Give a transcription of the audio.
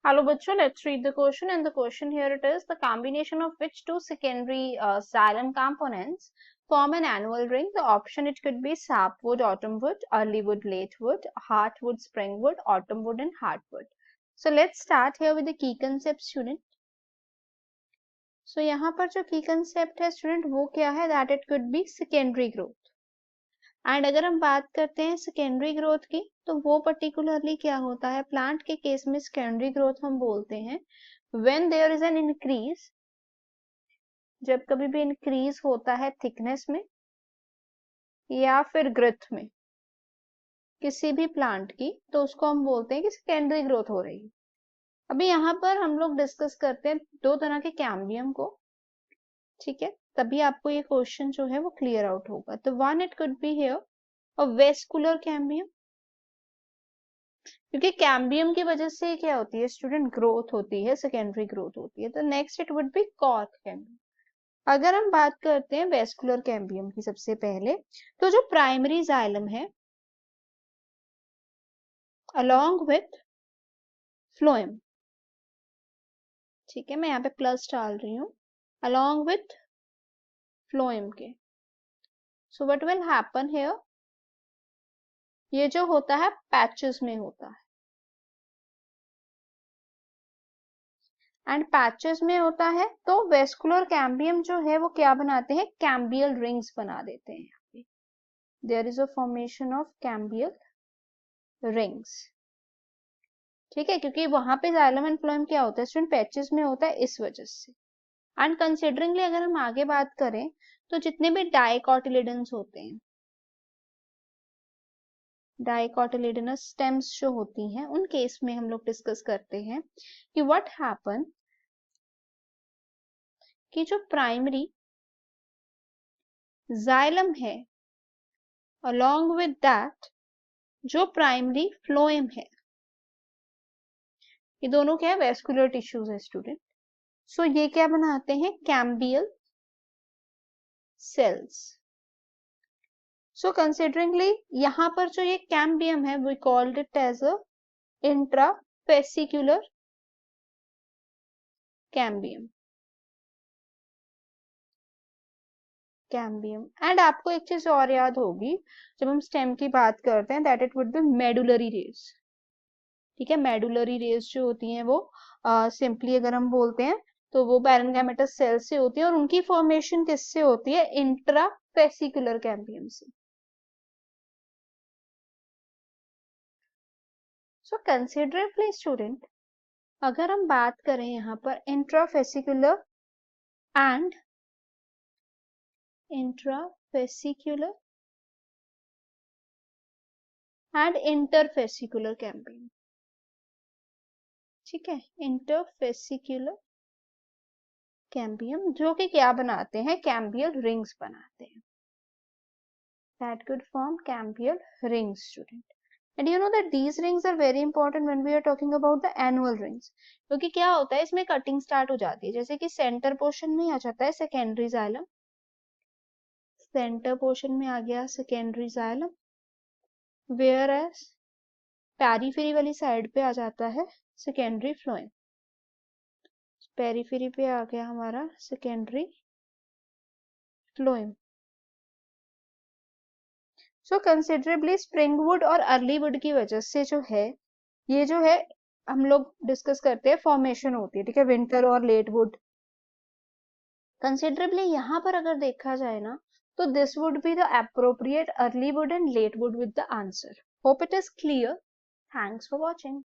Hello bachcho, let's read the question, and the question here it is: the combination of which two secondary xylem components form an annual ring? The option, it could be sapwood, autumnwood, earlywood, latewood, heartwood, springwood, autumnwood and heartwood. So let's start here with the key concept, student. So यहाँ पर जो key concept है student वो क्या है? That it could be secondary growth. And अगर हम बात करते हैं सेकेंडरी ग्रोथ की, तो वो पर्टिकुलरली क्या होता है? प्लांट के केस में सेकेंडरी ग्रोथ हम बोलते हैं when there is an increase, जब कभी भी इंक्रीज होता है थिकनेस में या फिर ग्रोथ में किसी भी प्लांट की, तो उसको हम बोलते हैं कि सेकेंडरी ग्रोथ हो रही है। अभी यहाँ पर हम लोग डिस्कस करते हैं दो तरह के कैम्बियम को, ठीक है? तभी आपको ये क्वेश्चन जो है वो क्लियर आउट होगा। तो one, it could be here a vascular cambium, क्योंकि कैम्बियम की वजह से क्या होती है स्टूडेंट? ग्रोथ होती है, सेकेंडरी ग्रोथ होती है। तो next it would be cork cambium. अगर हम बात करते हैं वेस्कुलर कैम्बियम की सबसे पहले, तो जो प्राइमरी जाइलम है अलोंग विथ फ्लोएम, ठीक है, मैं यहाँ पे प्लस डाल रही हूँ, अलोंग विथ फ्लोएम के। So what will happen here, ये जो होता है पैचेस में होता है, एंड पैचेस में होता है, तो वेस्कुलर कैम्बियम जो है वो क्या बनाते हैं? कैम्बियल रिंग्स बना देते हैं। यहाँ पे there is a formation of cambial rings, ठीक है, क्योंकि वहां पे जाइलम एंड फ्लोएम क्या होता है स्टूडेंट? पैचेस में होता है, इस वजह से। एंड कंसिडरिंगली अगर हम आगे बात करें, तो जितने भी डाइकोटिलेडन्स होते हैं, डाइकोटिलेडनस स्टेम्स जो होती हैं, उन केस में हम लोग डिस्कस करते हैं कि व्हाट हैपन, कि जो प्राइमरी जाइलम है अलोंग विद दैट जो प्राइमरी फ्लोएम है, ये दोनों क्या है? वेस्कुलर टिश्यूज है स्टूडेंट। सो ये क्या बनाते हैं? Cambial sales. सो कंसिडरिंगली यहाँ पर जो ये कैम्बियम है, we called it as a intrafascicular cambium, cambium. And आपको एक चीज और याद होगी, जब हम स्टेम की बात करते हैं, that it would be medullary race, ठीक है? मेडुलरी रेस जो होती हैं वो सिंपली अगर हम बोलते हैं तो वो पैरेन्काइमेटस सेल से होती है, और उनकी फॉर्मेशन किससे होती है? इंट्राफेसिकुलर कैम्बियम से। सो कंसिडरेबली स्टूडेंट, अगर हम बात करें यहाँ पर इंट्राफेसिकुलर एंड इंटरफेसिकुलर कैम्बियम, ठीक है, इंटरफेसिकुलर कैम्बियम, जो कि क्या बनाते हैं? कैम्बियल रिंग्स बनाते हैं। That could form cambial rings, student. And you know that these rings are very important when we are talking about the annual rings, क्योंकि क्या होता है इसमें कटिंग स्टार्ट हो जाती है, जैसे कि सेंटर पोर्शन में आ जाता है सेकेंडरी जाइलम, सेंटर पोर्शन में आ गया secondary xylem, whereas periphery वाली साइड पे आ जाता है सेकेंडरी फ्लोएम, पेरीफेरी पे आ गया हमारा सेकेंडरी फ्लोएम। सो कंसिडरेबली स्प्रिंगवुड और अर्लीवुड की वजह से जो है, ये जो है हम लोग डिस्कस करते हैं फॉर्मेशन होती है, ठीक है, विंटर और लेट वुड। कंसिडरेबली यहाँ पर अगर देखा जाए ना, तो this would be the appropriate early wood and late wood with the answer. Hope it is clear. Thanks for watching.